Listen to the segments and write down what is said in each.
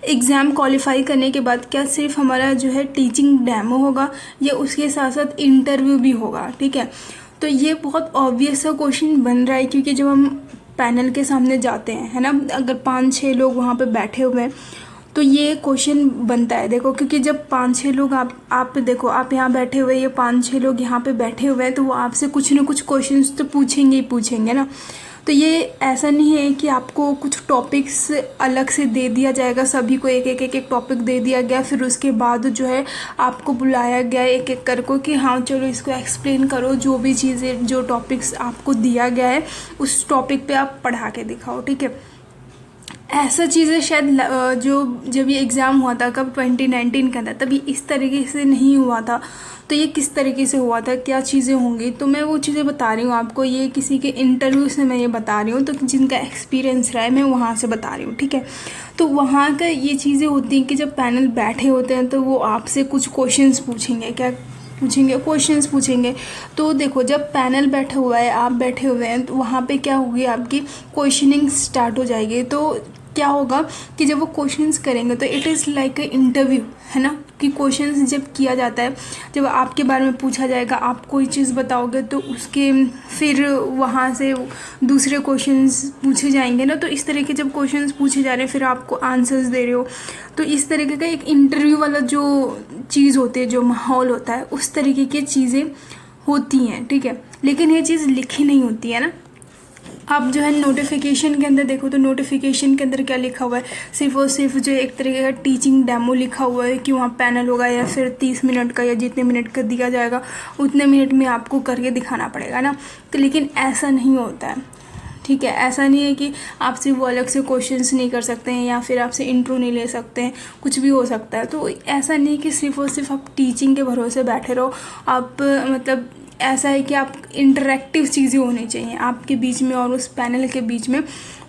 Exam qualify करने के बाद क्या सिर्फ हमारा जो है टीचिंग डेमो होगा या उसके साथ साथ इंटरव्यू भी होगा, ठीक है। तो ये बहुत ऑब्वियस सा क्वेश्चन बन रहा है, क्योंकि जब हम पैनल के सामने जाते हैं, है ना, अगर 5-6 लोग वहाँ पे बैठे हुए हैं तो ये क्वेश्चन बनता है। देखो, क्योंकि जब 5-6 लोग आप देखो, आप यहाँ बैठे हुए, ये 5-6 लोग यहाँ पे बैठे हुए हैं, तो वो आपसे कुछ ना कुछ क्वेश्चंस तो पूछेंगे ही पूछेंगे ना। तो ये ऐसा नहीं है कि आपको कुछ टॉपिक्स अलग से दे दिया जाएगा, सभी को एक टॉपिक दे दिया गया, फिर उसके बाद जो है आपको बुलाया गया एक एक करके कि हाँ चलो इसको एक्सप्लेन करो, जो भी चीज़ें, जो टॉपिक्स आपको दिया गया है उस टॉपिक पे आप पढ़ा के दिखाओ, ठीक है। ऐसा चीज़ें शायद जो जब ये एग्ज़ाम हुआ था, कब 2019 का था, तभी इस तरीके से नहीं हुआ था। तो ये किस तरीके से हुआ था, क्या चीज़ें होंगी, तो मैं वो चीज़ें बता रही हूँ आपको। ये किसी के इंटरव्यू से मैं ये बता रही हूँ, तो जिनका एक्सपीरियंस रहा है मैं वहाँ से बता रही हूँ, ठीक है। तो वहाँ का ये चीज़ें होती हैं कि जब पैनल बैठे होते हैं तो वो आपसे कुछ क्वेश्चंस पूछेंगे। क्या पूछेंगे? क्वेश्चंस पूछेंगे। तो देखो, जब पैनल बैठा हुआ है, आप बैठे हुए हैं, तो वहाँ पे क्या होगी, आपकी क्वेश्चनिंग स्टार्ट हो जाएगी। तो क्या होगा कि जब वो क्वेश्चंस करेंगे तो it is like a interview, है ना, कि क्वेश्चंस जब किया जाता है, जब आपके बारे में पूछा जाएगा, आप कोई चीज़ बताओगे तो उसके फिर वहाँ से दूसरे क्वेश्चंस पूछे जाएंगे ना। तो इस तरह के जब क्वेश्चंस पूछे जा रहे हैं, फिर आपको आंसर्स दे रहे हो, तो इस तरीके का एक इंटरव्यू वाला जो चीज़ होती है, जो माहौल होता है, उस तरीके की चीज़ें होती हैं, ठीक है। लेकिन ये चीज़ लिखी नहीं होती है ना। आप जो है नोटिफिकेशन के अंदर देखो, तो नोटिफिकेशन के अंदर क्या लिखा हुआ है, सिर्फ और सिर्फ जो एक तरीके का टीचिंग डेमो लिखा हुआ है कि वहाँ पैनल होगा, या फिर 30 मिनट का या जितने मिनट का दिया जाएगा उतने मिनट में आपको करके दिखाना पड़ेगा ना। तो लेकिन ऐसा नहीं होता है, ठीक है। ऐसा नहीं है कि आप सिर्फ वो अलग से क्वेश्चंस नहीं कर सकते हैं, या फिर आपसे इंट्रो नहीं ले सकते हैं, कुछ भी हो सकता है। तो ऐसा नहीं कि सिर्फ और सिर्फ आप टीचिंग के भरोसे बैठे रहो। आप मतलब ऐसा है कि आप इंटरेक्टिव चीज़ें होनी चाहिए आपके बीच में और उस पैनल के बीच में।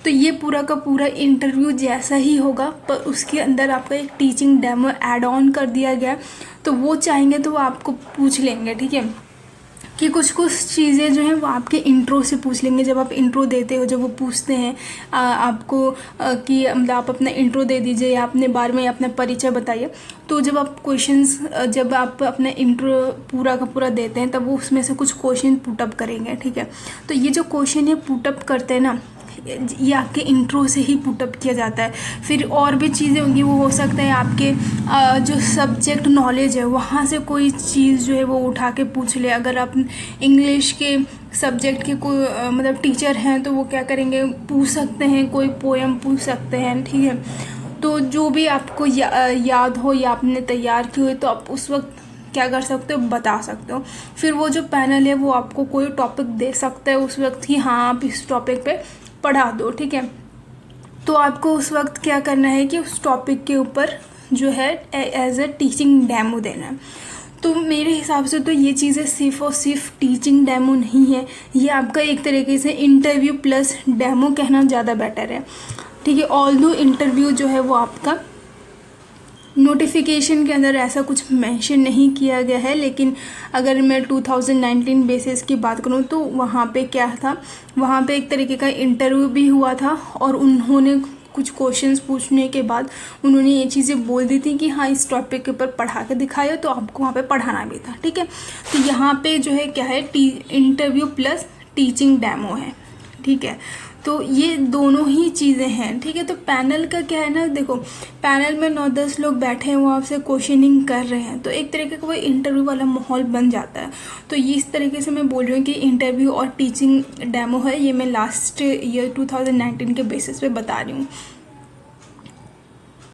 तो ये पूरा का पूरा इंटरव्यू जैसा ही होगा, पर उसके अंदर आपका एक टीचिंग डेमो ऐड ऑन कर दिया गया। तो वो चाहेंगे तो वो आपको पूछ लेंगे, ठीक है, कि कुछ चीज़ें जो हैं वो आपके इंट्रो से पूछ लेंगे। जब आप इंट्रो देते हो, जब वो पूछते हैं आपको कि मतलब आप अपना इंट्रो दे दीजिए या अपने बारे में अपना परिचय बताइए, तो जब आप क्वेश्चंस, जब आप अपना इंट्रो पूरा का पूरा देते हैं, तब वो उसमें से कुछ क्वेश्चन पुटअप करेंगे, ठीक है। तो ये जो क्वेश्चन ये पुटअप करते हैं ना, ये आपके इंट्रो से ही पुटअप किया जाता है। फिर और भी चीज़ें होंगी, वो हो सकता है आपके जो सब्जेक्ट नॉलेज है वहाँ से कोई चीज़ जो है वो उठा के पूछ ले। अगर आप इंग्लिश के सब्जेक्ट के कोई मतलब टीचर हैं, तो वो क्या करेंगे, पूछ सकते हैं, कोई पोएम पूछ सकते हैं, ठीक है। तो जो भी आपको याद हो या आपने तैयार की हो, तो आप उस वक्त क्या कर सकते हो, बता सकते हो। फिर वो जो पैनल है वो आपको कोई टॉपिक दे सकता है उस वक्त कि हाँ आप इस टॉपिक पे पढ़ा दो, ठीक है। तो आपको उस वक्त क्या करना है कि उस टॉपिक के ऊपर जो है एज ए टीचिंग डेमो देना है। तो मेरे हिसाब से तो ये चीज़ें सिर्फ और सिर्फ टीचिंग डेमो नहीं है, ये आपका एक तरीके से इंटरव्यू प्लस डेमो कहना ज़्यादा बेटर है, ठीक है। ऑल्दो इंटरव्यू जो है वो आपका नोटिफिकेशन के अंदर ऐसा कुछ मेंशन नहीं किया गया है, लेकिन अगर मैं 2019 बेसिस की बात करूं तो वहाँ पे क्या था, वहाँ पे एक तरीके का इंटरव्यू भी हुआ था, और उन्होंने कुछ क्वेश्चंस पूछने के बाद उन्होंने ये चीज़ें बोल दी थी कि हाँ इस टॉपिक के ऊपर पढ़ा के दिखाया, तो आपको वहाँ पे पढ़ाना भी था, ठीक है। तो यहाँ पे जो है क्या है, इंटरव्यू प्लस टीचिंग डेमो है, ठीक है। तो ये दोनों ही चीज़ें हैं, ठीक है। तो पैनल का क्या है ना, देखो पैनल में 9-10 लोग बैठे हैं, वो आपसे क्वेश्चनिंग कर रहे हैं, तो एक तरीके का वो इंटरव्यू वाला माहौल बन जाता है। तो ये इस तरीके से मैं बोल रही हूँ कि इंटरव्यू और टीचिंग डेमो है, ये मैं लास्ट ईयर 2019 के बेसिस पे बता रही हूँ।